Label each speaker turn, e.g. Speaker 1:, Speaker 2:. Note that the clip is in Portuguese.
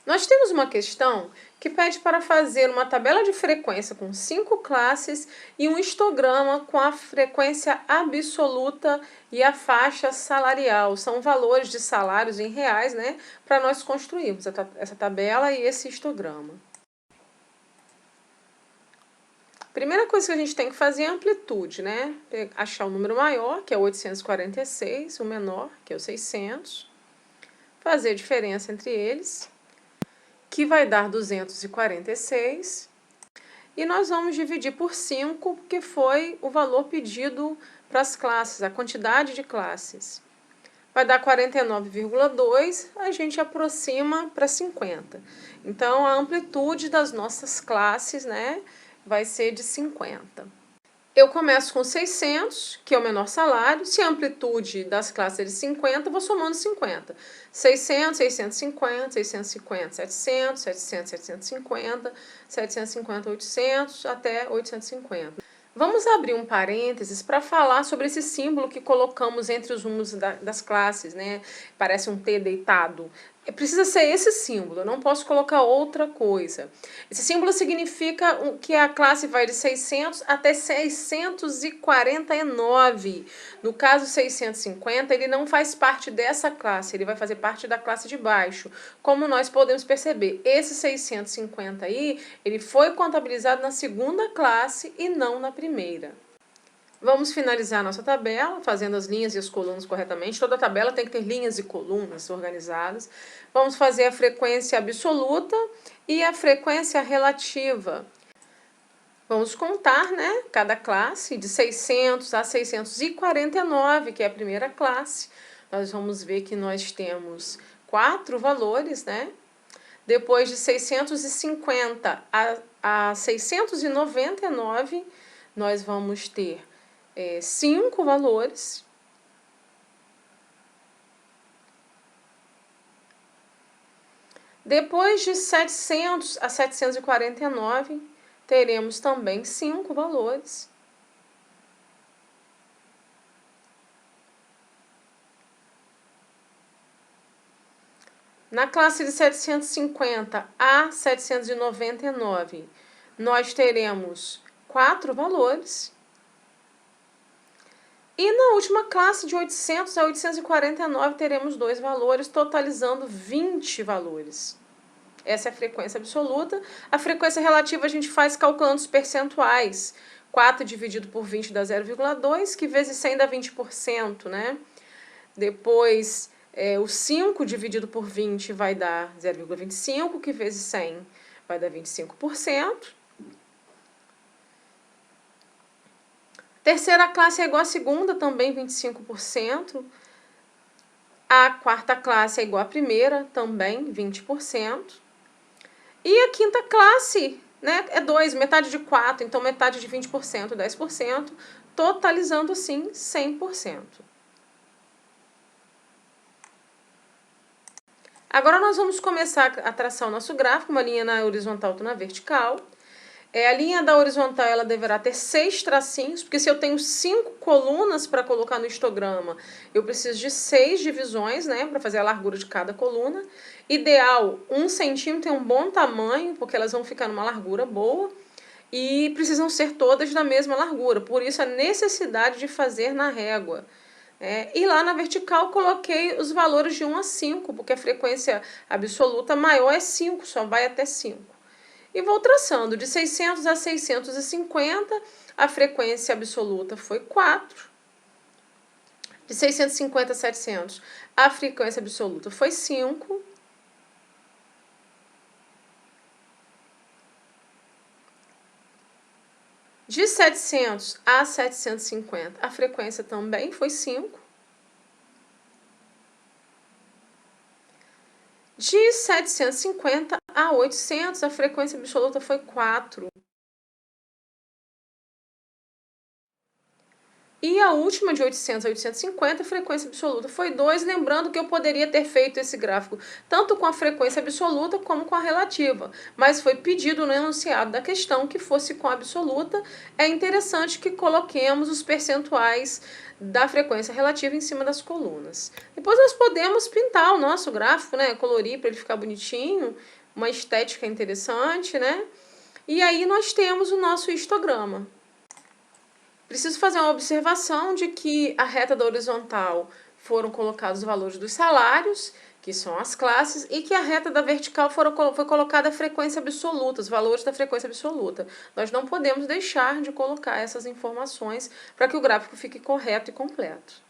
Speaker 1: Nós temos uma questão que pede para fazer uma tabela de frequência com 5 classes e um histograma com a frequência absoluta e a faixa salarial. São valores de salários em reais, né? Para nós construirmos essa tabela e esse histograma. Primeira coisa que a gente tem que fazer é a amplitude, né? Achar o número maior, que é 846, o menor, que é o 600. Fazer a diferença entre eles, que vai dar 246. E nós vamos dividir por 5, que foi o valor pedido para as classes, a quantidade de classes. Vai dar 49,2, a gente aproxima para 50. Então, a amplitude das nossas classes, né, vai ser de 50. Eu começo com 600, que é o menor salário. Se a amplitude das classes é de 50, eu vou somando 50. 600, 650, 650, 700, 700, 750, 750, 800, até 850. Vamos abrir um parênteses para falar sobre esse símbolo que colocamos entre os números das classes, né? Parece um T deitado. Precisa ser esse símbolo, eu não posso colocar outra coisa. Esse símbolo significa que a classe vai de 600 até 649. No caso 650, ele não faz parte dessa classe, ele vai fazer parte da classe de baixo. Como nós podemos perceber, esse 650 aí, ele foi contabilizado na segunda classe e não na primeira. Vamos finalizar a nossa tabela, fazendo as linhas e as colunas corretamente. Toda tabela tem que ter linhas e colunas organizadas. Vamos fazer a frequência absoluta e a frequência relativa. Vamos contar, né, cada classe de 600 a 649, que é a primeira classe. Nós vamos ver que nós temos 4 valores, né? Depois de 650 a 699, nós vamos ter 5 valores. Depois de 700 a 749, teremos também 5 valores. Na classe de 750 a 799, nós teremos 4 valores. E na última classe, de 800 a 849, teremos 2 valores, totalizando 20 valores. Essa é a frequência absoluta. A frequência relativa a gente faz calculando os percentuais. 4 dividido por 20 dá 0,2, que vezes 100 dá 20%, né? Depois, o 5 dividido por 20 vai dar 0,25, que vezes 100 vai dar 25%. Terceira classe é igual à segunda, também 25%. A quarta classe é igual à primeira, também 20%. E a quinta classe, né, é 2, metade de 4, então metade de 20%, 10%, totalizando assim 100%. Agora nós vamos começar a traçar o nosso gráfico, uma linha na horizontal, outra na vertical. A linha da horizontal ela deverá ter 6 tracinhos, porque se eu tenho 5 colunas para colocar no histograma, eu preciso de 6 divisões, né, para fazer a largura de cada coluna. Ideal, 1 centímetro é um bom tamanho, porque elas vão ficar numa largura boa, e precisam ser todas da mesma largura, por isso a necessidade de fazer na régua. E lá na vertical coloquei os valores de 1 a 5, porque a frequência absoluta maior é 5, só vai até 5. E vou traçando, de 600 a 650, a frequência absoluta foi 4. De 650 a 700, a frequência absoluta foi 5. De 700 a 750, a frequência também foi 5. De 750 a 800, a frequência absoluta foi 4. E a última, de 800 a 850, a frequência absoluta foi 2, lembrando que eu poderia ter feito esse gráfico tanto com a frequência absoluta como com a relativa, mas foi pedido no enunciado da questão que fosse com a absoluta. É interessante que coloquemos os percentuais da frequência relativa em cima das colunas. Depois nós podemos pintar o nosso gráfico, né, colorir para ele ficar bonitinho, uma estética interessante, né? E aí nós temos o nosso histograma. Preciso fazer uma observação de que a reta da horizontal foram colocados os valores dos salários, que são as classes, e que a reta da vertical foi colocada a frequência absoluta, os valores da frequência absoluta. Nós não podemos deixar de colocar essas informações para que o gráfico fique correto e completo.